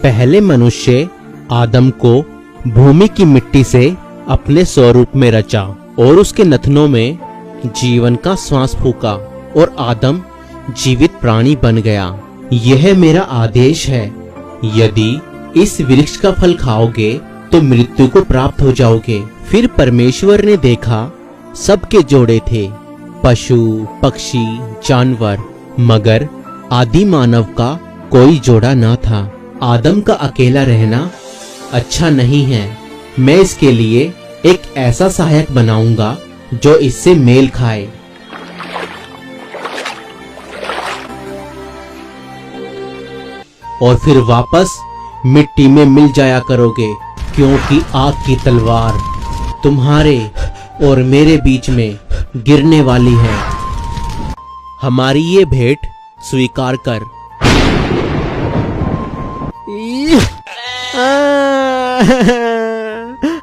पहले मनुष्य आदम को भूमि की मिट्टी से अपने स्वरूप में रचा और उसके नथनों में जीवन का श्वास फूका और आदम जीवित प्राणी बन गया। यह मेरा आदेश है, यदि इस वृक्ष का फल खाओगे तो मृत्यु को प्राप्त हो जाओगे। फिर परमेश्वर ने देखा सबके जोड़े थे, पशु पक्षी जानवर, मगर आदि मानव का कोई जोड़ा ना था। आदम का अकेला रहना अच्छा नहीं है, मैं इसके लिए एक ऐसा सहायक बनाऊंगा जो इससे मेल खाए। और फिर वापस मिट्टी में मिल जाया करोगे, क्योंकि आग की तलवार तुम्हारे और मेरे बीच में गिरने वाली है। हमारी ये भेंट स्वीकार कर।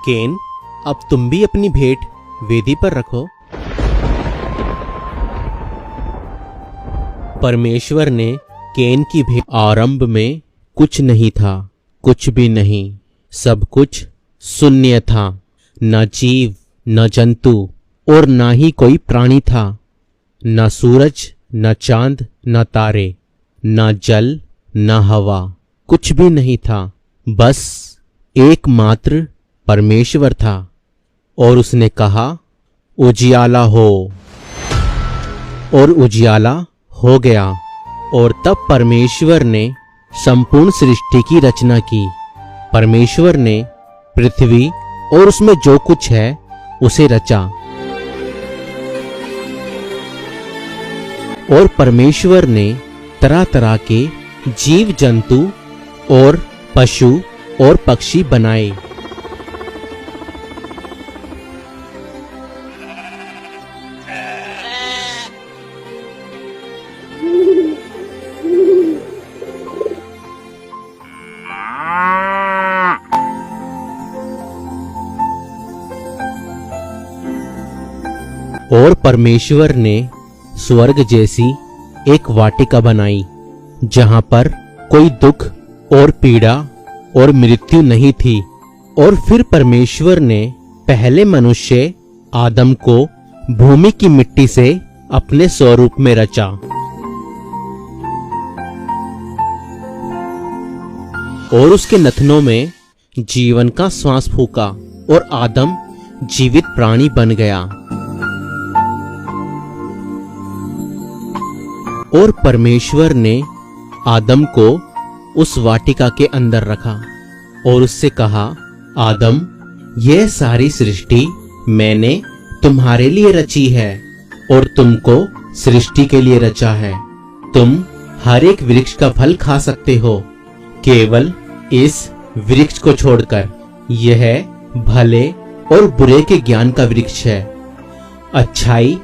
केन, अब तुम भी अपनी भेंट वेदी पर रखो। परमेश्वर ने केन की भेंट। आरंभ में कुछ नहीं था, कुछ भी नहीं, सब कुछ शून्य था। न जीव न जंतु और न ही कोई प्राणी था। न सूरज न चांद न तारे, न जल न हवा, कुछ भी नहीं था। बस एकमात्र परमेश्वर था। और उसने कहा, उजियाला हो, और उजियाला हो गया। और तब परमेश्वर ने संपूर्ण सृष्टि की रचना की। परमेश्वर ने पृथ्वी और उसमें जो कुछ है उसे रचा। और परमेश्वर ने तरह तरह के जीव जंतु और पशु और पक्षी बनाए। और परमेश्वर ने स्वर्ग जैसी एक वाटिका बनाई, जहां पर कोई दुख और पीड़ा और मृत्यु नहीं थी। और फिर परमेश्वर ने पहले मनुष्य आदम को भूमि की मिट्टी से अपने स्वरूप में रचा। और उसके नथनों में जीवन का श्वास फूका और आदम जीवित प्राणी बन गया। और परमेश्वर ने आदम को उस वाटिका के अंदर रखा और उससे कहा, आदम, यह सारी सृष्टि मैंने तुम्हारे लिए रची है और तुमको सृष्टि के लिए रचा है। तुम हर एक वृक्ष का फल खा सकते हो, केवल इस वृक्ष को छोड़कर। यह भले और बुरे के ज्ञान का वृक्ष है, अच्छाई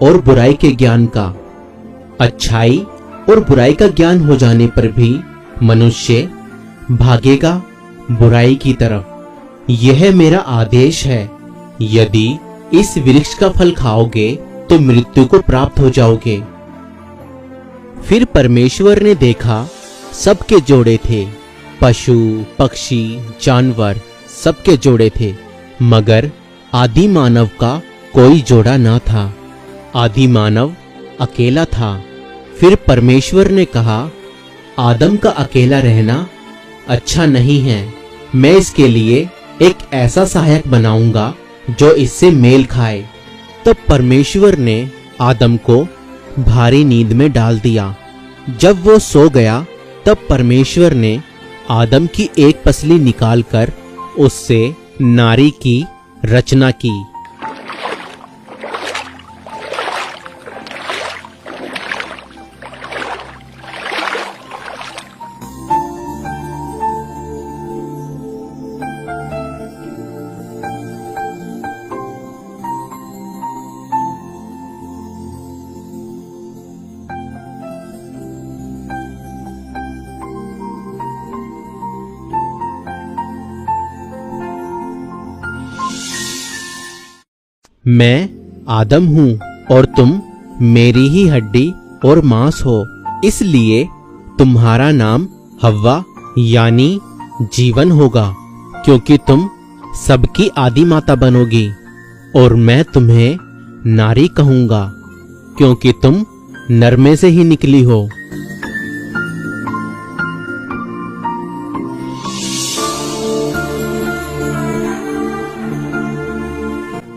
और बुराई के ज्ञान का। अच्छाई और बुराई का ज्ञान हो जाने पर भी मनुष्य भागेगा बुराई की तरफ। यह मेरा आदेश है, यदि इस वृक्ष का फल खाओगे तो मृत्यु को प्राप्त हो जाओगे। फिर परमेश्वर ने देखा सबके जोड़े थे, पशु पक्षी जानवर, सबके जोड़े थे, मगर आदि मानव का कोई जोड़ा ना था। आदि मानव अकेला था। फिर परमेश्वर ने कहा, आदम का अकेला रहना अच्छा नहीं है, मैं इसके लिए एक ऐसा सहायक बनाऊंगा जो इससे मेल खाए। तब परमेश्वर ने आदम को भारी नींद में डाल दिया। जब वो सो गया तब परमेश्वर ने आदम की एक पसली निकालकर उससे नारी की रचना की। मैं आदम हूं और तुम मेरी ही हड्डी और मांस हो, इसलिए तुम्हारा नाम हव्वा यानी जीवन होगा, क्योंकि तुम सबकी आदि माता बनोगी। और मैं तुम्हें नारी कहूंगा, क्योंकि तुम नर में से ही निकली हो।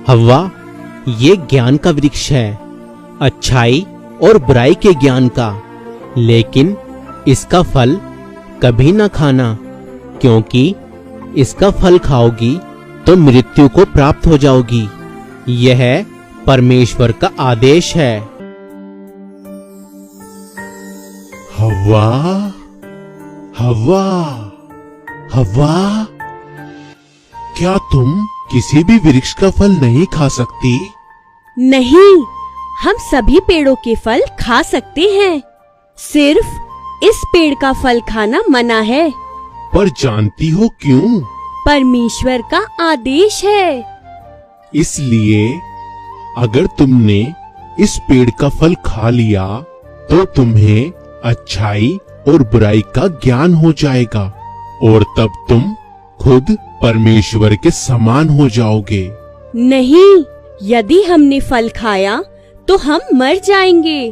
हव्वा, ये ज्ञान का वृक्ष है, अच्छाई और बुराई के ज्ञान का, लेकिन इसका फल कभी ना खाना, क्योंकि इसका फल खाओगी तो मृत्यु को प्राप्त हो जाओगी। यह परमेश्वर का आदेश है। हव्वा, हव्वा, हव्वा, क्या तुम किसी भी वृक्ष का फल नहीं खा सकती? नहीं, हम सभी पेड़ों के फल खा सकते हैं। सिर्फ इस पेड़ का फल खाना मना है। पर जानती हो क्यों? परमेश्वर का आदेश है। इसलिए अगर तुमने इस पेड़ का फल खा लिया तो तुम्हें अच्छाई और बुराई का ज्ञान हो जाएगा, और तब तुम खुद परमेश्वर के समान हो जाओगे। नहीं, यदि हमने फल खाया तो हम मर जाएंगे।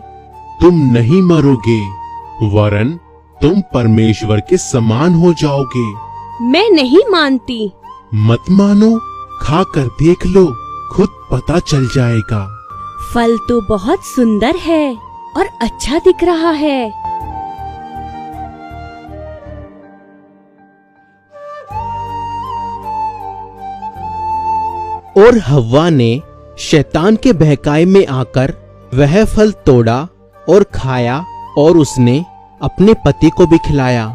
तुम नहीं मरोगे, वरन तुम परमेश्वर के समान हो जाओगे। मैं नहीं मानती। मत मानो, खाकर देख लो, खुद पता चल जाएगा। फल तो बहुत सुंदर है और अच्छा दिख रहा है। और हव्वा ने शैतान के बहकाए में आकर वह फल तोड़ा और खाया, और उसने अपने पति को भी खिलाया।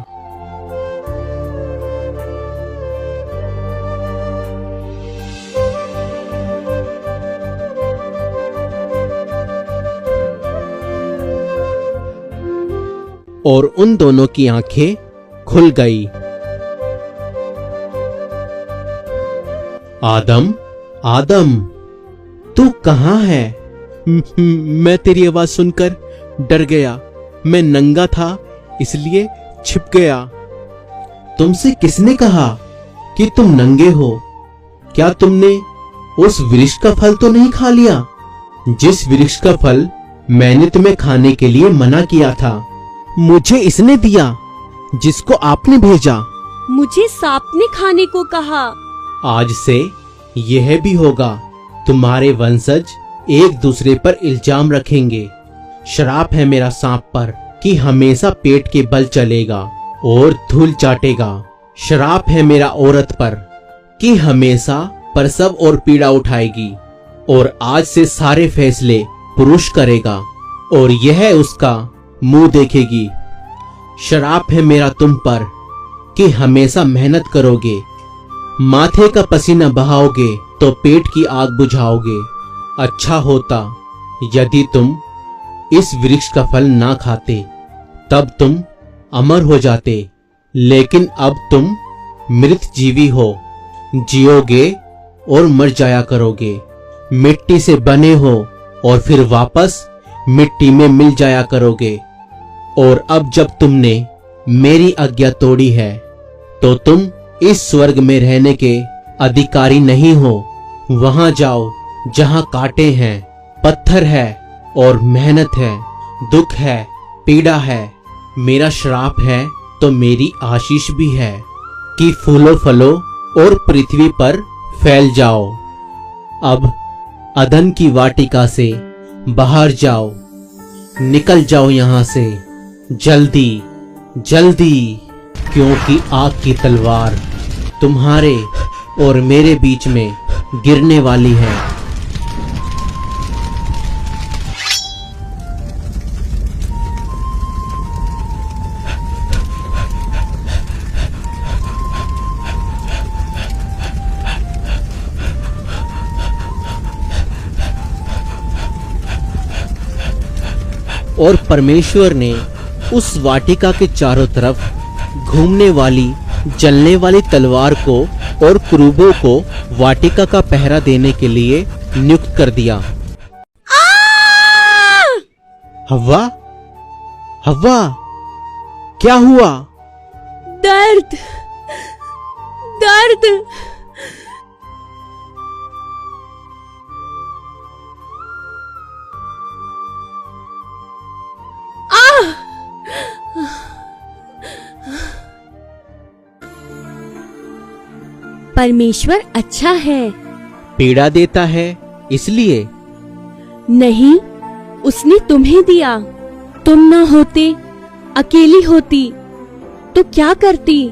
और उन दोनों की आंखें खुल गई। आदम, आदम, तू कहाँ है? मैं तेरी आवाज सुनकर डर गया। मैं नंगा था, इसलिए छिप गया। तुमसे किसने कहा कि तुम नंगे हो? क्या तुमने उस वृक्ष का फल तो नहीं खा लिया, जिस वृक्ष का फल मैंने तुम्हें खाने के लिए मना किया था? मुझे इसने दिया जिसको आपने भेजा। मुझे सांप ने खाने को कहा। आज से यह भी होगा, तुम्हारे वंशज एक दूसरे पर इल्जाम रखेंगे। श्राप है मेरा सांप पर कि हमेशा पेट के बल चलेगा और धूल चाटेगा। श्राप है मेरा औरत पर कि हमेशा प्रसव और पीड़ा उठाएगी, और आज से सारे फैसले पुरुष करेगा और यह उसका मुंह देखेगी। श्राप है मेरा तुम पर कि हमेशा मेहनत करोगे, माथे का पसीना बहाओगे तो पेट की आग बुझाओगे। अच्छा होता यदि तुम इस वृक्ष का फल ना खाते, तब तुम अमर हो जाते। लेकिन अब तुम मृत जीवी हो, जियोगे और मर जाया करोगे। मिट्टी से बने हो और फिर वापस मिट्टी में मिल जाया करोगे। और अब जब तुमने मेरी आज्ञा तोड़ी है, तो तुम इस स्वर्ग में रहने के अधिकारी नहीं हो। वहां जाओ जहां कांटे हैं, पत्थर है और मेहनत है, दुख है, पीड़ा है। मेरा श्राप है तो मेरी आशीष भी है कि फूलो फलो और पृथ्वी पर फैल जाओ। अब अदन की वाटिका से बाहर जाओ, निकल जाओ यहां से जल्दी जल्दी, क्योंकि आग की तलवार तुम्हारे और मेरे बीच में गिरने वाली है। और परमेश्वर ने उस वाटिका के चारों तरफ घूमने वाली जलने वाली तलवार को और क्रूबों को वाटिका का पहरा देने के लिए नियुक्त कर दिया। हव्वा, हव्वा, क्या हुआ? दर्द दर्द। परमेश्वर अच्छा है। पीड़ा देता है इसलिए? नहीं, उसने तुम्हें दिया। तुम न होते, अकेली होती तो क्या करती?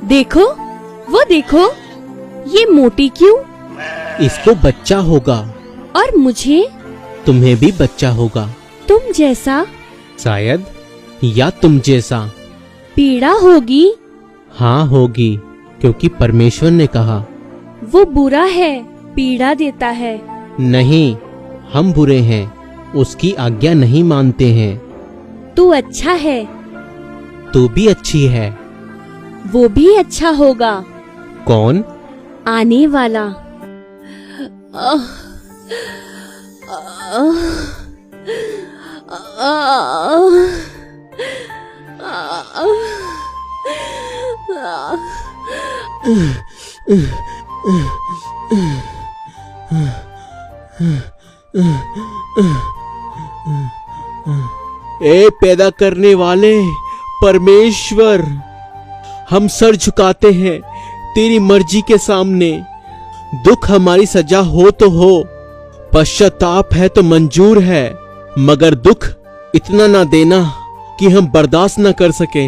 देखो, वो देखो, ये मोटी क्यों? इसको बच्चा होगा। और मुझे? तुम्हें भी बच्चा होगा। तुम जैसा? शायद, या तुम जैसा। पीड़ा होगी? हाँ होगी, क्योंकि परमेश्वर ने कहा। वो बुरा है, पीड़ा देता है। नहीं, हम बुरे हैं, उसकी आज्ञा नहीं मानते हैं। तू अच्छा है। तू भी अच्छी है। वो भी अच्छा होगा। कौन? आने वाला। ए पैदा करने वाले परमेश्वर, हम सर झुकाते हैं तेरी मर्जी के सामने। दुख हमारी सजा हो तो हो, पश्चाताप है तो मंजूर है, मगर दुख इतना ना देना कि हम बर्दाश्त न कर सके।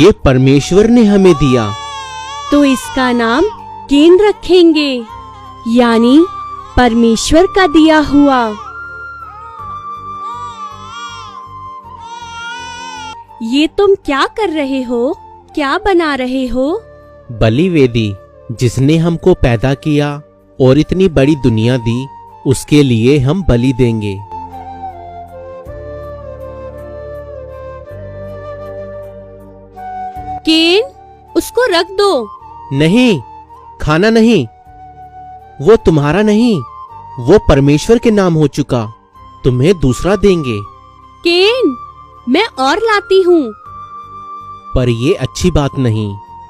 ये परमेश्वर ने हमें दिया। तो इसका नाम केन रखेंगे, यानी परमेश्वर का दिया हुआ। ये तुम क्या कर रहे हो? क्या बना रहे हो? बलि वेदी, जिसने हमको पैदा किया और इतनी बड़ी दुनिया दी, उसके लिए हम बलि देंगे। केन, उसको रख दो। नहीं, खाना नहीं, वो तुम्हारा नहीं, वो परमेश्वर के नाम हो चुका। तुम्हें दूसरा देंगे। केन, मैं और लाती हूँ। पर ये अच्छी बात नहीं।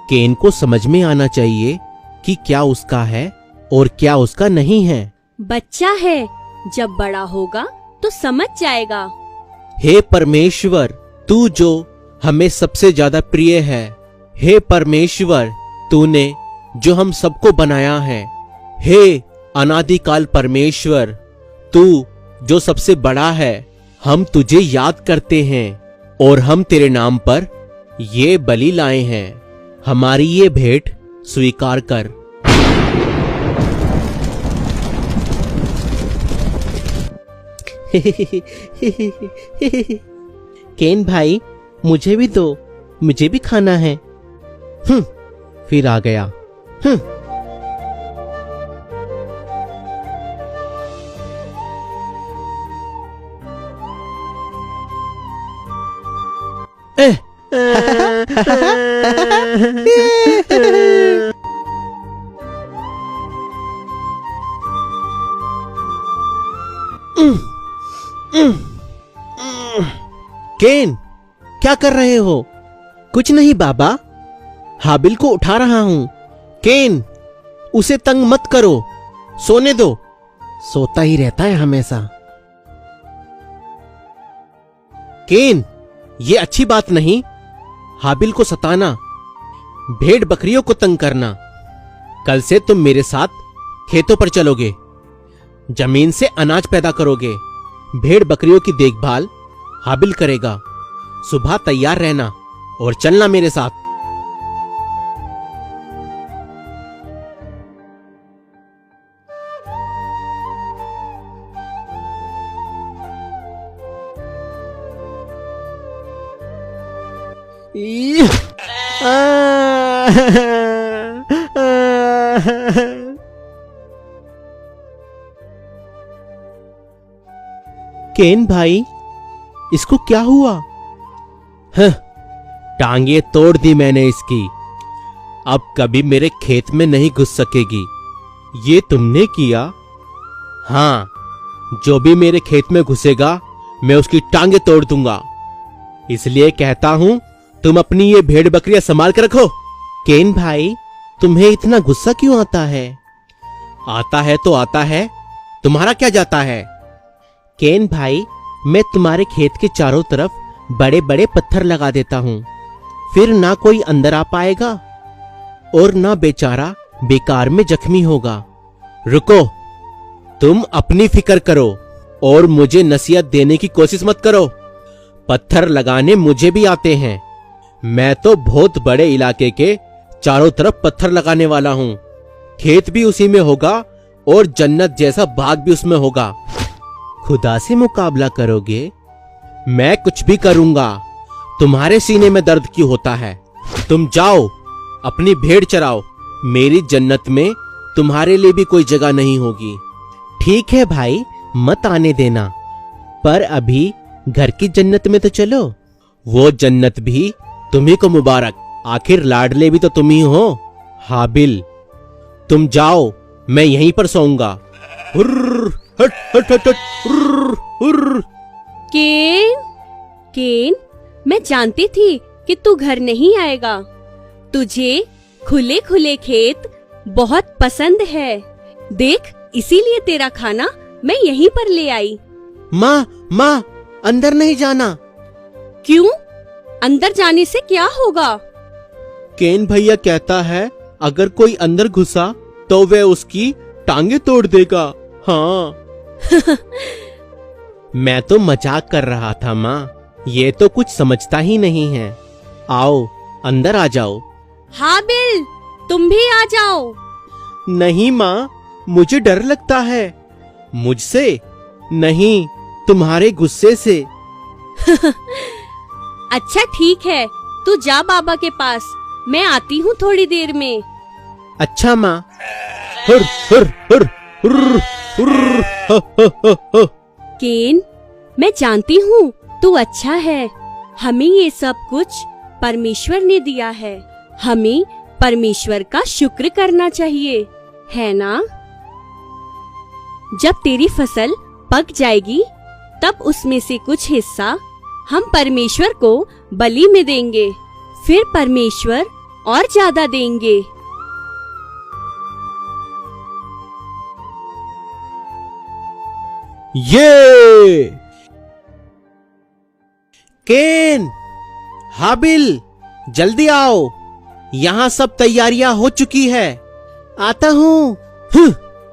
केन को समझ में आना चाहिए कि क्या उसका है और क्या उसका नहीं है। बच्चा है, जब बड़ा होगा तो समझ जाएगा। हे परमेश्वर, तू जो हमें सबसे ज्यादा प्रिय है, हे परमेश्वर, तूने जो हम सबको बनाया है, हे अनादिकाल परमेश्वर, तू जो सबसे बड़ा है, हम तुझे याद करते हैं और हम तेरे नाम पर ये बलि लाए हैं। हमारी ये भेंट स्वीकार कर। केन भाई, मुझे भी दो, मुझे भी खाना है। फिर आ गया। केन, क्या कर रहे हो? कुछ नहीं बाबा, हाबिल को उठा रहा हूं। केन, उसे तंग मत करो, सोने दो। सोता ही रहता है हमेशा। केन, ये अच्छी बात नहीं, हाबिल को सताना, भेड़ बकरियों को तंग करना। कल से तुम मेरे साथ खेतों पर चलोगे, जमीन से अनाज पैदा करोगे, भेड़ बकरियों की देखभाल हाबिल करेगा। सुबह तैयार रहना और चलना मेरे साथ। केन भाई, इसको क्या हुआ? टांगे तोड़ दी मैंने इसकी, अब कभी मेरे खेत में नहीं घुस सकेगी। ये तुमने किया? हाँ, जो भी मेरे खेत में घुसेगा मैं उसकी टांगे तोड़ दूंगा। इसलिए कहता हूं तुम अपनी ये भेड़ बकरियां संभाल कर रखो। केन भाई, तुम्हें इतना गुस्सा क्यों आता है? आता है तो आता है, तुम्हारा क्या जाता है? केन भाई, मैं तुम्हारे खेत के चारों तरफ बड़े बड़े पत्थर लगा देता हूं, फिर ना कोई अंदर आ पाएगा और ना बेचारा बेकार में जख्मी होगा। रुको, तुम अपनी फिक्र करो और मुझे नसीहत देने की कोशिश मत करो। पत्थर लगाने मुझे भी आते हैं, मैं तो बहुत बड़े इलाके के चारों तरफ पत्थर लगाने वाला हूं। खेत भी उसी में होगा और जन्नत जैसा बाग भी उसमें होगा। खुदा से मुकाबला करोगे? मैं कुछ भी करूंगा। तुम्हारे सीने में दर्द क्यों होता है? तुम जाओ अपनी भेड़ चराओ, मेरी जन्नत में तुम्हारे लिए भी कोई जगह नहीं होगी। ठीक है भाई, मत आने देना, पर अभी घर की जन्नत में तो चलो। वो जन्नत भी तुम्ही को मुबारक, आखिर लाडले भी तो तुम ही हो। हाबिल, तुम जाओ, मैं यहीं पर सोऊंगा। हुर्र, हट हट हट हट, हुर्र, हुर्र। केन, मैं जानती थी कि तू घर नहीं आएगा। तुझे खुले खुले खेत बहुत पसंद है। देख, इसीलिए तेरा खाना मैं यहीं पर ले आई। माँ, अंदर नहीं जाना। क्यों? अंदर जाने से क्या होगा? केन भैया कहता है अगर कोई अंदर घुसा तो वह उसकी टांगे तोड़ देगा। हाँ। मैं तो मजाक कर रहा था माँ, ये तो कुछ समझता ही नहीं है। आओ, अंदर आ जाओ। हाबिल, तुम भी आ जाओ। नहीं माँ, मुझे डर लगता है। मुझसे नहीं, तुम्हारे गुस्से से। अच्छा ठीक है, तू जा बाबा के पास, मैं आती हूँ थोड़ी देर में। अच्छा माँ। हुर हुर हुर हुर हुर, ह, ह, ह, ह। केन, मैं जानती हूँ तू अच्छा है। हमें ये सब कुछ परमेश्वर ने दिया है, हमें परमेश्वर का शुक्र करना चाहिए, है ना? जब तेरी फसल पक जाएगी तब उसमें से कुछ हिस्सा हम परमेश्वर को बलि में देंगे, फिर परमेश्वर और ज्यादा देंगे। ये केन, हाबिल, जल्दी आओ, यहाँ सब तैयारियां हो चुकी है। आता हूँ।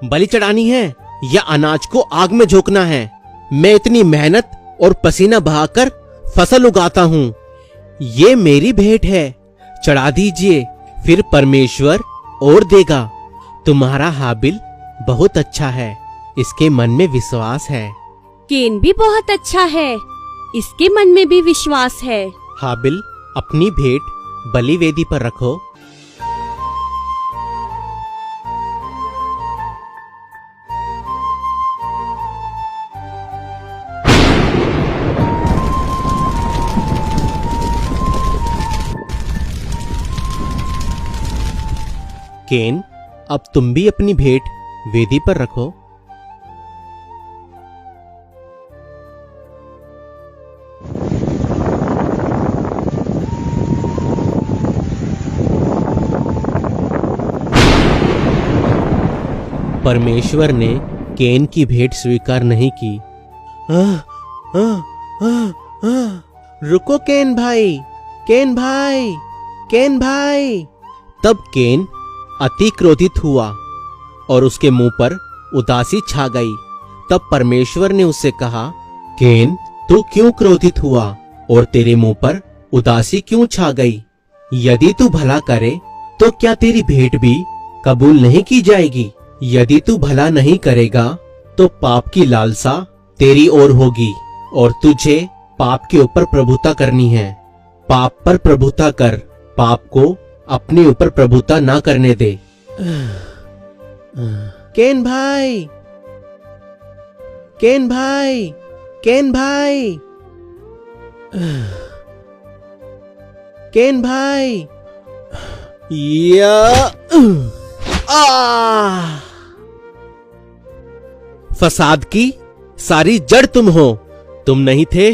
बलि चढ़ानी है या अनाज को आग में झोंकना है? मैं इतनी मेहनत और पसीना बहाकर फसल उगाता हूँ। ये मेरी भेंट है, चढ़ा दीजिए, फिर परमेश्वर और देगा। तुम्हारा हाबिल बहुत अच्छा है, इसके मन में विश्वास है। केन भी बहुत अच्छा है, इसके मन में भी विश्वास है। हाबिल, अपनी भेंट बलि वेदी पर रखो। केन, अब तुम भी अपनी भेंट वेदी पर रखो। परमेश्वर ने केन की भेंट स्वीकार नहीं की। रुको केन भाई, केन भाई, केन भाई। तब केन अति क्रोधित हुआ और उसके मुंह पर उदासी छा गई। तब परमेश्वर ने उससे कहा, केन, तू क्यों क्रोधित हुआ और तेरे मुंह पर उदासी क्यों छा गई? यदि तू भला करे तो क्या तेरी भेंट भी कबूल नहीं की जाएगी? यदि तू भला नहीं करेगा तो पाप की लालसा तेरी ओर होगी और तुझे पाप के ऊपर प्रभुता करनी है। पाप पर प्रभुता कर, पाप को अपने ऊपर प्रभुता ना करने दे। केन भाई, केन भाई, केन भाई। केन भाई, या फसाद की सारी जड़ तुम हो। तुम नहीं थे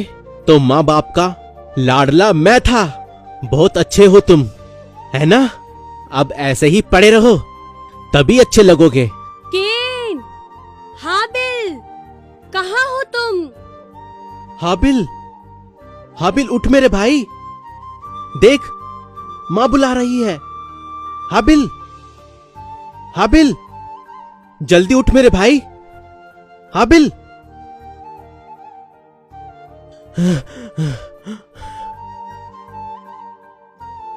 तो माँ बाप का लाडला मैं था। बहुत अच्छे हो तुम, है ना? अब ऐसे ही पड़े रहो, तभी अच्छे लगोगे। केन, हाबिल, कहाँ हो तुम? हाबिल, हाबिल उठ मेरे भाई, देख माँ बुला रही है। हाबिल, हाबिल, जल्दी उठ मेरे भाई। हाबिल।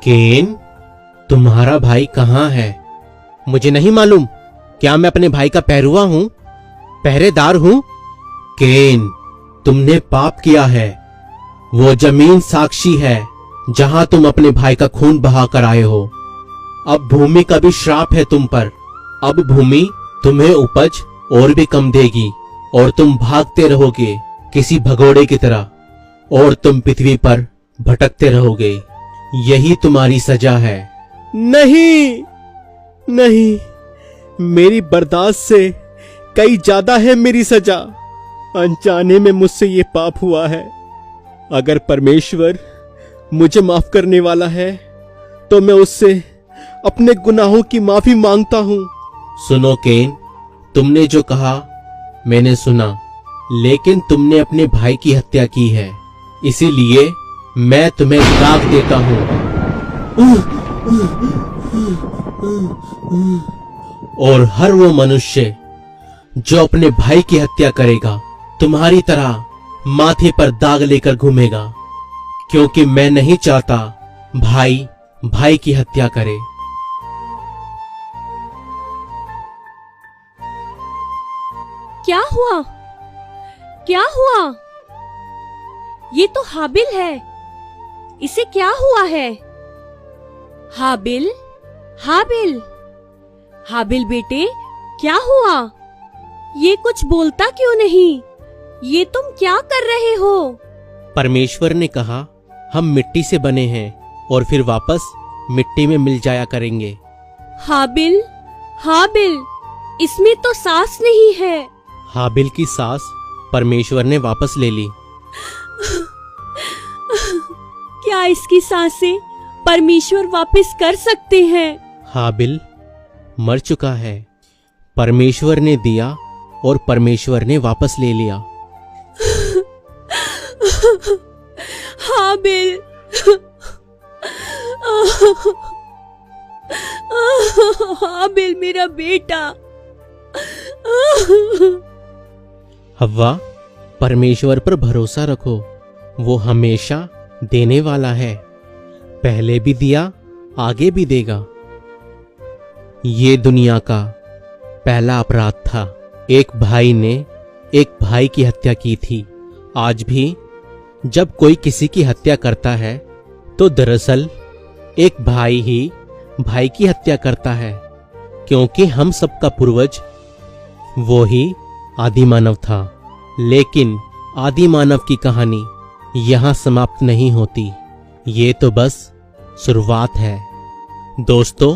केन, तुम्हारा भाई कहाँ है? मुझे नहीं मालूम। क्या मैं अपने भाई का पहरुआ हूं, पहरेदार हूं? केन, तुमने पाप किया है। वो जमीन साक्षी है जहां तुम अपने भाई का खून बहा कर आए हो। अब भूमि का भी श्राप है तुम पर। अब भूमि तुम्हें उपज और भी कम देगी और तुम भागते रहोगे किसी भगोड़े की तरह, और तुम पृथ्वी पर भटकते रहोगे। यही तुम्हारी सजा है। नहीं, नहीं, मेरी बर्दाश्त से कई ज्यादा है मेरी सजा। अनजाने में मुझसे ये पाप हुआ है। अगर परमेश्वर मुझे माफ करने वाला है तो मैं उससे अपने गुनाहों की माफी मांगता हूँ। सुनो केन, तुमने जो कहा मैंने सुना, लेकिन तुमने अपने भाई की हत्या की है, इसीलिए मैं तुम्हें दाग देता हूँ। और हर वो मनुष्य जो अपने भाई की हत्या करेगा तुम्हारी तरह माथे पर दाग लेकर घूमेगा, क्योंकि मैं नहीं चाहता भाई भाई की हत्या करे। क्या हुआ? क्या हुआ? ये तो हाबिल है। इसे क्या हुआ है? हाबिल, हाबिल, हाबिल बेटे, क्या हुआ? ये कुछ बोलता क्यों नहीं? ये तुम क्या कर रहे हो? परमेश्वर ने कहा हम मिट्टी से बने हैं और फिर वापस मिट्टी में मिल जाया करेंगे। हाबिल, हाबिल, इसमें तो सांस नहीं है। हाबिल की सांस परमेश्वर ने वापस ले ली। क्या इसकी सांसें परमेश्वर वापस कर सकते हैं? हाबिल मर चुका है। परमेश्वर ने दिया और परमेश्वर ने वापस ले लिया। हाबिल, हाबिल मेरा बेटा। हव्वा, परमेश्वर पर भरोसा रखो, वो हमेशा देने वाला है। पहले भी दिया, आगे भी देगा। ये दुनिया का पहला अपराध था। एक भाई ने एक भाई की हत्या की थी। आज भी जब कोई किसी की हत्या करता है तो दरअसल एक भाई ही भाई की हत्या करता है, क्योंकि हम सबका पूर्वज वो ही आदि मानव था। लेकिन आदि मानव की कहानी यहाँ समाप्त नहीं होती। ये तो बस शुरुआत है। दोस्तों,